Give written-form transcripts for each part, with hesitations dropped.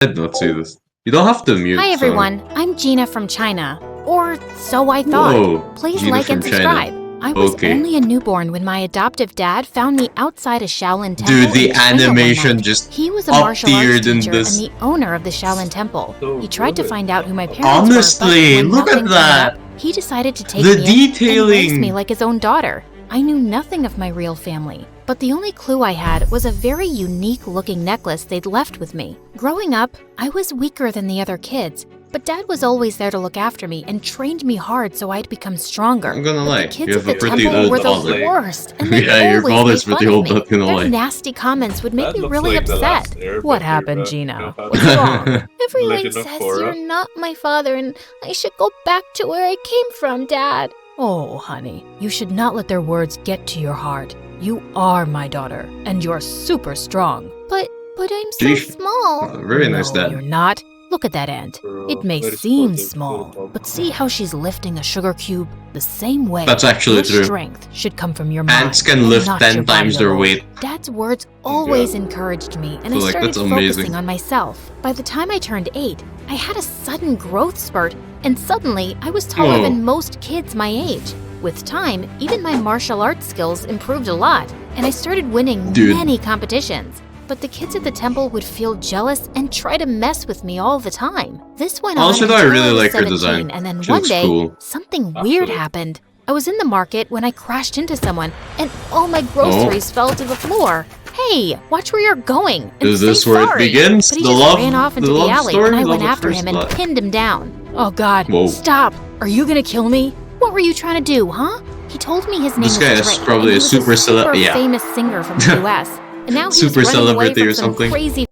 I did not see this. You don't have to mute. Hi everyone, I'm Gina from China. Or so I thought. Whoa, Please Gina like and from subscribe. China. I was Okay. only a newborn when my adoptive dad found me outside a Shaolin temple. Dude, the in China one animation night. just He was a martial arts up-tiered in teacher this. and the owner of the Shaolin temple. So He tried to good. find out who my parents Honestly, were, but when look at nothing turned that. up, he decided to take The me in and raise detailing. me like his own daughter. I knew nothing of my real family, but the only clue I had was a very unique-looking necklace they'd left with me. Growing up, I was weaker than the other kids, but Dad was always there to look after me and trained me hard so I'd become stronger. I'm gonna But lie, the kids you have at a the pretty temple old were the father. worst, and they Yeah, your always father's made pretty fun old, of me. not gonna Their lie. nasty comments would make That me looks really like the upset. last Airbender, What happened, you Gina? know how What's to- wrong? Everyone Legend of says Korra. you're not my father and I should go back to where I came from, Dad. Oh, honey, you should not let their words get to your heart. You are my daughter, and you're super strong. But I'm so Sheesh. small. Very nice, No, Dad. you're not. Look at that ant. Bro, It may very seem sportive, small, good but see how she's lifting a sugar cube the same way. That's actually your true. strength should come from your mind. Ants can and lift not 10 your body times their alone. weight. Dad's words always encouraged me, and So, I like, started that's amazing. focusing on myself. By the time I turned 8, I had a sudden growth spurt, and suddenly I was taller Whoa. than most kids my age. With time, even my martial arts skills improved a lot, and I started winning Dude. many competitions. But the kids at the temple would feel jealous and try to mess with me all the time. This went Also, on though, I until really was like her 17, design. and then She one looks day, cool. something weird Absolutely. happened. I was in the market when I crashed into someone, and all my groceries fell to the floor. Hey, watch where you're going. And Is say this where it sorry. begins? But he The just love- ran off into the the love alley, story? and I Love went at after first him and love. pinned him down. Oh God! Whoa. Stop! Are you gonna kill me? What were you trying to do, huh? He told me his name This was guy is Drake, probably and he a was super super yeah. famous singer from the U.S. And now he's Super running away celebrity from or some something. crazy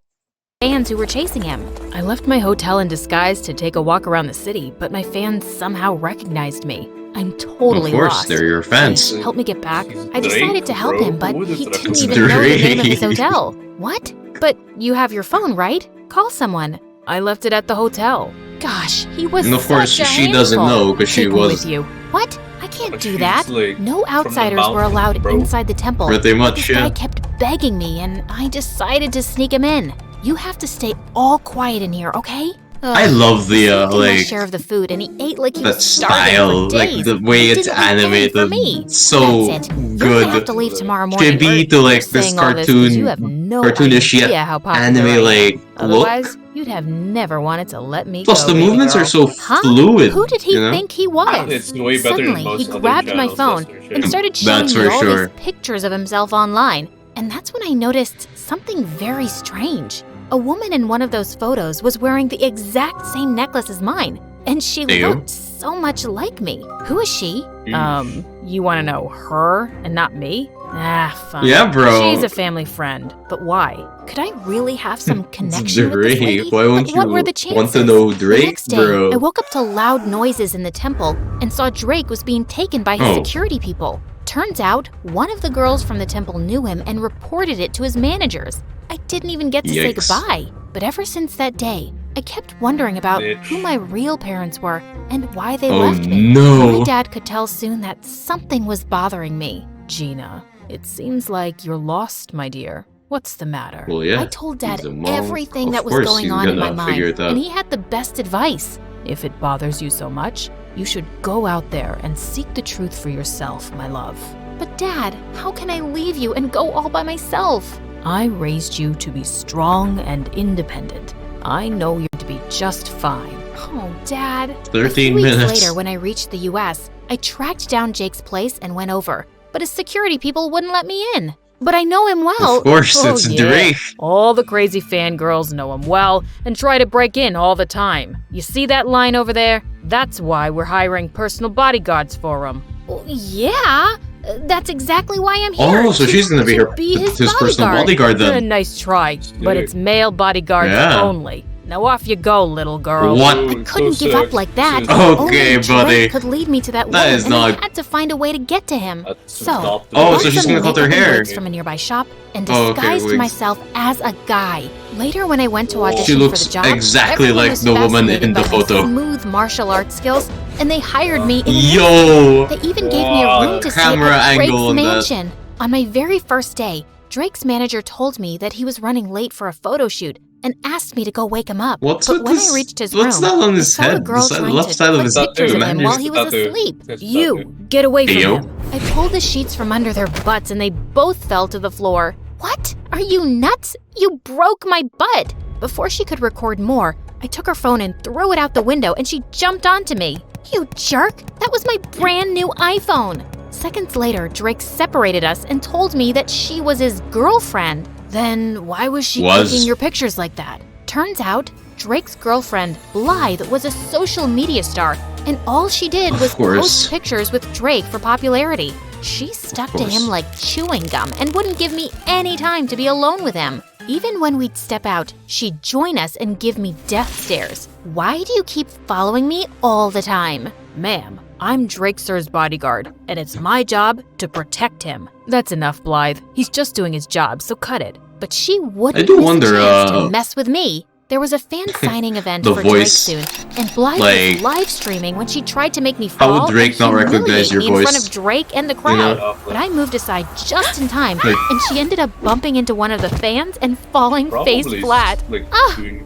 fans who were chasing him. I left my hotel in disguise to take a walk around the city, but my fans somehow recognized me. I'm totally Of course, lost. they're your fans. Please help me get back. I Drake, decided to help bro. him, but Who would he have didn't recognized even know the name of his Drake. hotel. What? But you have your phone, right? Call someone. I left it at the hotel. Gosh, he was And of course, such a she doesn't handful. know because she Take me was with you. What? I can't But do she's, that. like, No from the outsiders were mountains, allowed bro. inside the temple. pretty much, This guy yeah. kept begging me, and I decided to sneak him in. You have to stay all quiet in here, okay? I Ugh. love the, He ate my like, share of the food, and he ate like he that was starving style, for like days. the way He it's didn't leave anything for animated. me. So That's it. You're good. gonna have to leave tomorrow morning. Should be or to like you're this saying all this 'cause you have cartoon, no cartoonish yet idea how popular I anime am. like look. Otherwise, you'd have never wanted to let me Plus, go, the baby movements girl. are so Huh? fluid. Who did he you know? think he was? It's way better Suddenly, than most he other grabbed my channels, phone that's for and sure. started showing That's me for all sure. these pictures of himself online. And that's when I noticed something very strange. A woman in one of those photos was wearing the exact same necklace as mine, and she Ew. looked so much like me. Who is she? Yeesh. You want to know her and not me? Ah, fine. Yeah, bro. She's a family friend, but why? Could I really have some connection with this Drake. lady? Why won't But what you were the chances? want to know The Drake, next day, bro? I woke up to loud noises in the temple and saw Drake was being taken by his Oh. security people. Turns out, one of the girls from the temple knew him and reported it to his managers. I didn't even get to say Yikes. goodbye. But ever since that day, I kept wondering about Bitch. who my real parents were and why they Oh, left me. no. My dad could tell soon that something was bothering me. Gina, it seems like you're lost, my dear. What's the matter? Well, yeah, I told Dad he's a monk. everything Of that was course going he's on in my gonna mind, figure it out. and he had the best advice. If it bothers you so much, you should go out there and seek the truth for yourself, my love. But Dad, how can I leave you and go all by myself? I raised you to be strong and independent. I know you're to be just fine. Oh, Dad. 13 a few weeks minutes. later, when I reached the U.S., I tracked down Jake's place and went over, but his security people wouldn't let me in. But I know him well. Of course, Oh, it's yeah. Drake. All the crazy fangirls know him well and try to break in all the time. You see that line over there? That's why we're hiring personal bodyguards for him. Yeah, that's exactly why I'm here. Oh, so she's gonna be To her his personal bodyguard then. Nice try, but Sick. it's male bodyguards Yeah. only. Now off you go, little girl. What? I couldn't give up like that. Sick. Okay, Only buddy. Drake could lead me to that That woman, is and I not- had to find a way to get to him. That's So, not the- Oh, bought so she's some gonna cut her makeup and hair. wigs from a nearby shop and Oh, okay, disguised wigs. myself as a guy. Later, when I went to audition She looks for the job, exactly everyone like was the woman fascinated in the by my photo. smooth martial arts skills, and they hired me in Yo! They even gave me a Wow, room to stay camera at Drake's angle on that. mansion. On my very first day, Drake's manager told me that he was running late for a photo shoot and asked me to go wake him up. What's but with when this? I reached his What's room, that on I his saw a head? girl The trying left to side of click his pictures of him man. while he was Tattoo. asleep. It's a You, tattoo. get away from Ayo. him. I pulled the sheets from under their butts and they both fell to the floor. What? Are you nuts? You broke my butt. Before she could record more, I took her phone and threw it out the window and she jumped onto me. You jerk! That was my brand new iPhone. Seconds later, Drake separated us and told me that she was his girlfriend. Then why was she clicking your pictures like that? Turns out, Drake's girlfriend, Blythe, was a social media star, and all she did was post pictures with Drake for popularity. She stuck to him like chewing gum and wouldn't give me any time to be alone with him. Even when we'd step out, she'd join us and give me death stares. Why do you keep following me all the time? Ma'am, I'm Drake Sir's bodyguard, and it's my job to protect him. That's enough, Blythe. He's just doing his job, so cut it. But she wouldn't miss a chance to mess with me. There was a fan signing event for Drake soon, and Blythe was live streaming when she tried to make me fall. How would Drake not recognize your voice in front of Drake and the crowd? But I moved aside just in time, and she ended up bumping into one of the fans and falling face flat.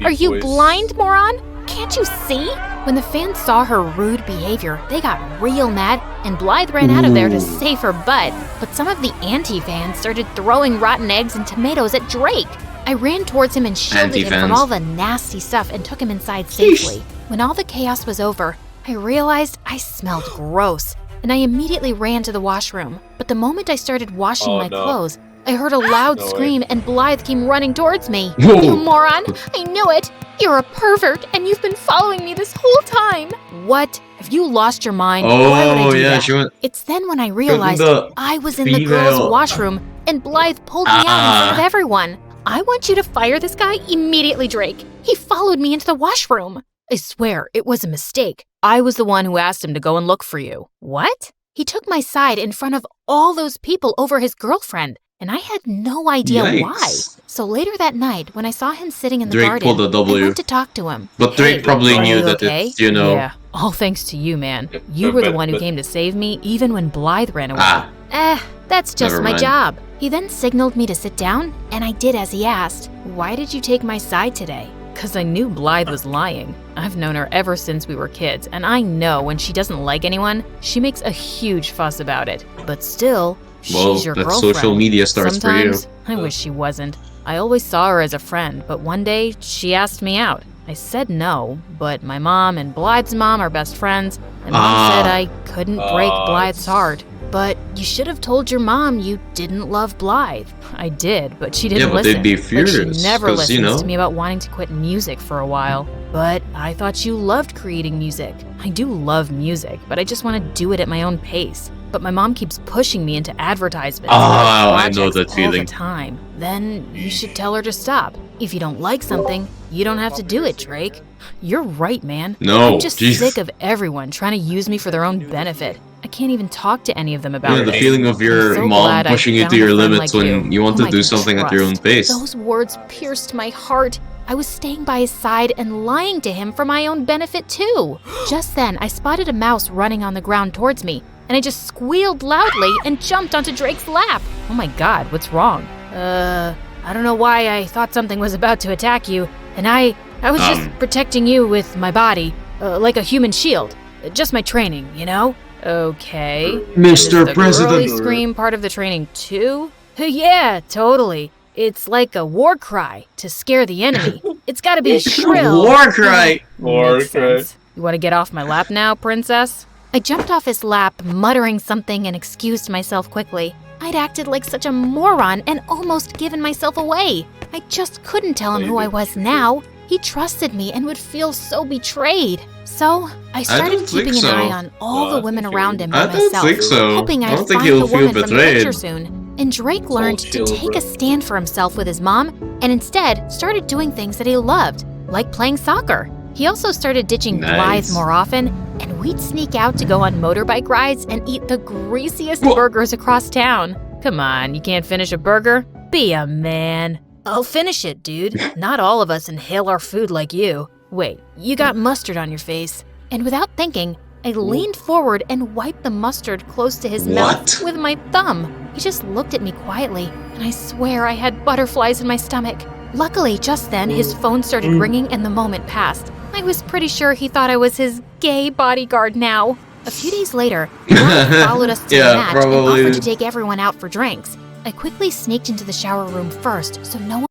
Are you blind, moron? Can't you see? When the fans saw her rude behavior, they got real mad, and Blythe ran out of there to save her butt. But some of the anti-fans started throwing rotten eggs and tomatoes at Drake. I ran towards him and shielded him from all the nasty stuff and took him inside safely. When all the chaos was over, I realized I smelled gross, and I immediately ran to the washroom. But the moment I started washing my clothes, I heard a loud scream and Blythe came running towards me. You moron! I knew it! You're a pervert and you've been following me this whole time! What? Have you lost your mind? Why would I do that? It's then when I realized I was in the girls' washroom and Blythe pulled me out in front of everyone. I want you to fire this guy immediately, Drake. He followed me into the washroom. I swear, it was a mistake. I was the one who asked him to go and look for you. What? He took my side in front of all those people over his girlfriend, and I had no idea why. So later that night, when I saw him sitting in the garden, I went to talk to him. But Drake probably knew that it's, Yeah, all thanks to you, man. You were the one who came to save me, even when Blythe ran away. That's just my job. He then signaled me to sit down, and I did as he asked. Why did you take my side today? 'Cause I knew Blythe was lying. I've known her ever since we were kids, and I know when she doesn't like anyone, she makes a huge fuss about it. But still, she's your girlfriend. Social media starts Sometimes, for you. I wish she wasn't. I always saw her as a friend, but one day she asked me out. I said no, but my mom and Blythe's mom are best friends, and Mom said I couldn't break Blythe's heart. But you should have told your mom you didn't love Blythe. I did, but she didn't listen. They'd be furious. Like she never listens to me about wanting to quit music for a while. But I thought you loved creating music. I do love music, but I just want to do it at my own pace. But my mom keeps pushing me into advertisements. I know that feeling. All the time. Then you should tell her to stop. If you don't like something, you don't have to do it, Drake. You're right, man. No, I'm just sick of everyone trying to use me for their own benefit. I can't even talk to any of them about it. The feeling of your mom pushing you to your limits when you want to do something at your own pace. Those words pierced my heart. I was staying by his side and lying to him for my own benefit too. Just then, I spotted a mouse running on the ground towards me, and I just squealed loudly and jumped onto Drake's lap. Oh my god, what's wrong? I don't know why I thought something was about to attack you, and I was just protecting you with my body, like a human shield. Just my training, you know? Okay. Mr. President. Girly scream part of the training too? Yeah, totally. It's like a war cry to scare the enemy. It's gotta be shrill. War cry. War cry. You wanna get off my lap now, princess? I jumped off his lap, muttering something, and excused myself quickly. I'd acted like such a moron and almost given myself away. I just couldn't tell him who I was now. He trusted me and would feel so betrayed. So I started keeping an eye on all the women around him by myself, hoping I'd find the woman from the picture soon. And Drake learned to take a stand for himself with his mom, and instead started doing things that he loved, like playing soccer. He also started ditching Blythe more often, and we'd sneak out to go on motorbike rides and eat the greasiest burgers across town. Come on, you can't finish a burger? Be a man. I'll finish it, dude. Not all of us inhale our food like you. Wait, you got mustard on your face. And without thinking, I leaned forward and wiped the mustard close to his mouth with my thumb. He just looked at me quietly, and I swear I had butterflies in my stomach. Luckily, just then, his phone started ringing and the moment passed. I was pretty sure he thought I was his gay bodyguard now. A few days later, Blythe followed us to the match and offered to take everyone out for drinks. I quickly sneaked into the shower room first, so no one...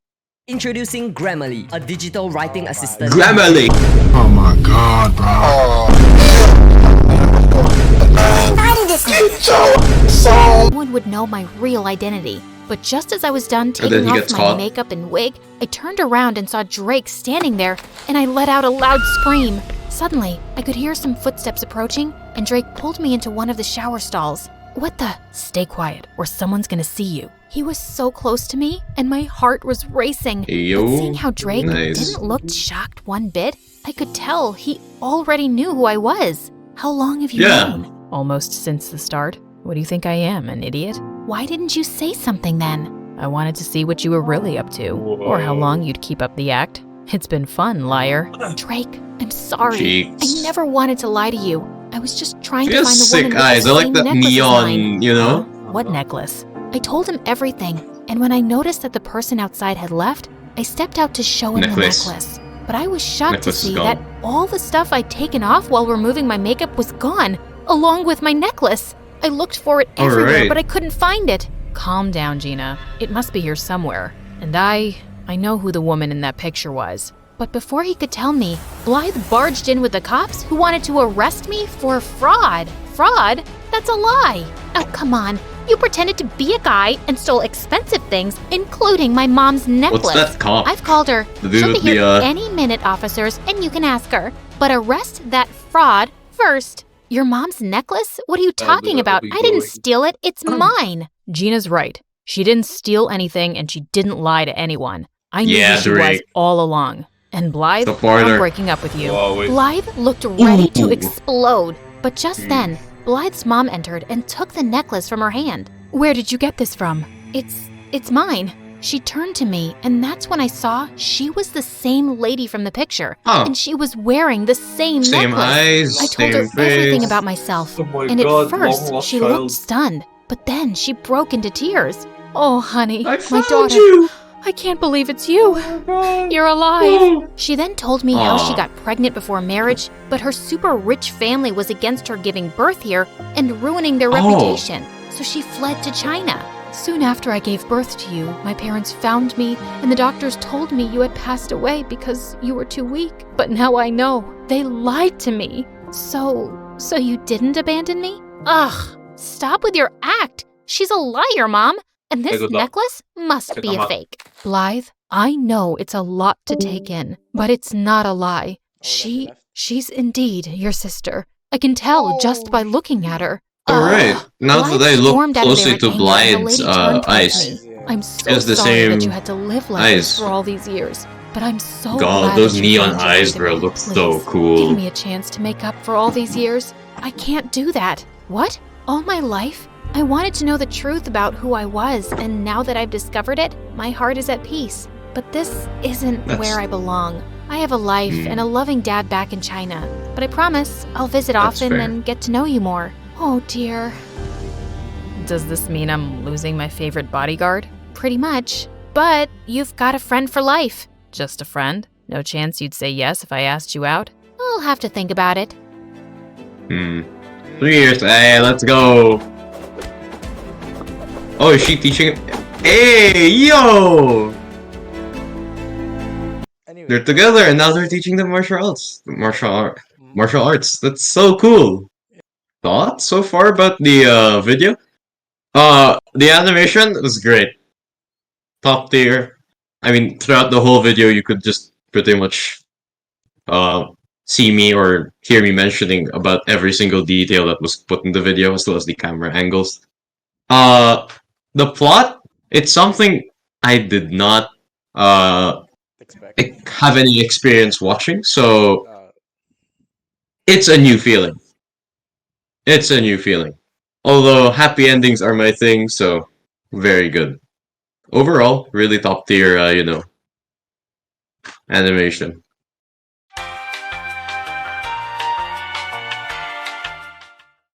Introducing Grammarly, a digital writing assistant. Grammarly! Oh my god, bro. No one would know my real identity. But just as I was done taking off my makeup and wig, I turned around and saw Drake standing there, and I let out a loud scream. Suddenly, I could hear some footsteps approaching, and Drake pulled me into one of the shower stalls. What the? Stay quiet, or someone's gonna see you. He was so close to me, and my heart was racing. Yo, but seeing how Drake didn't look shocked one bit, I could tell he already knew who I was. How long have you known? Almost since the start. What do you think I am, an idiot? Why didn't you say something then? I wanted to see what you were really up to, or how long you'd keep up the act. It's been fun, liar. Drake, I'm sorry. I never wanted to lie to you. I was just trying to find the woman with the same necklace neon, you know? What necklace? I told him everything, and when I noticed that the person outside had left, I stepped out to show him the necklace. But I was shocked to see that all the stuff I'd taken off while removing my makeup was gone, along with my necklace. I looked for it everywhere, but I couldn't find it. Calm down, Gina. It must be here somewhere. And I know who the woman in that picture was. But before he could tell me, Blythe barged in with the cops who wanted to arrest me for fraud. Fraud? That's a lie. Oh, come on. You pretended to be a guy and stole expensive things, including my mom's necklace. What's that cop? I've called her. She'll be here any minute, officers, and you can ask her. But arrest that fraud first. Your mom's necklace? What are you talking about? I didn't steal it. It's mine. Gina's right. She didn't steal anything and she didn't lie to anyone. I knew who she was all along. And Blythe, I'm breaking up with you. Blythe looked ready to explode. But just then, Blythe's mom entered and took the necklace from her hand. Where did you get this from? It's mine. She turned to me, and that's when I saw she was the same lady from the picture. And she was wearing the same necklace. Eyes, I told her everything about myself. And at first, she looked stunned. But then she broke into tears. Oh, honey, my daughter. I can't believe it's you. You're alive. She then told me how she got pregnant before marriage, but her super rich family was against her giving birth here and ruining their reputation. So she fled to China. Soon after I gave birth to you, my parents found me, and the doctors told me you had passed away because you were too weak. But now I know. They lied to me. So you didn't abandon me? Ugh, stop with your act. She's a liar, Mom. And this necklace must be a fake. Blythe, I know it's a lot to take in, but it's not a lie. She's indeed your sister. I can tell just by looking at her. Alright, now that I look closely to Blythe's eyes, I'm so sorry that you had to live like this for all these years. But I'm so glad those neon eyes, bro, look so cool. Give me a chance to make up for all these years. I can't do that. What? All my life? I wanted to know the truth about who I was, and now that I've discovered it, my heart is at peace. But this isn't where I belong. I have a life and a loving dad back in China, but I promise I'll visit often and get to know you more. Oh dear. Does this mean I'm losing my favorite bodyguard? Pretty much. But you've got a friend for life. Just a friend? No chance you'd say yes if I asked you out? I'll have to think about it. 3 years. Hey, let's go. Oh, is she teaching? Hey, yo! They're together and now they're teaching them martial arts. That's so cool. Thoughts so far about the video? The animation was great. Top tier. I mean, throughout the whole video, you could just pretty much see me or hear me mentioning about every single detail that was put in the video, as well as the camera angles. The plot, it's something I did not have any experience watching, so it's a new feeling. It's a new feeling. Although happy endings are my thing, so very good. Overall, really top tier, animation.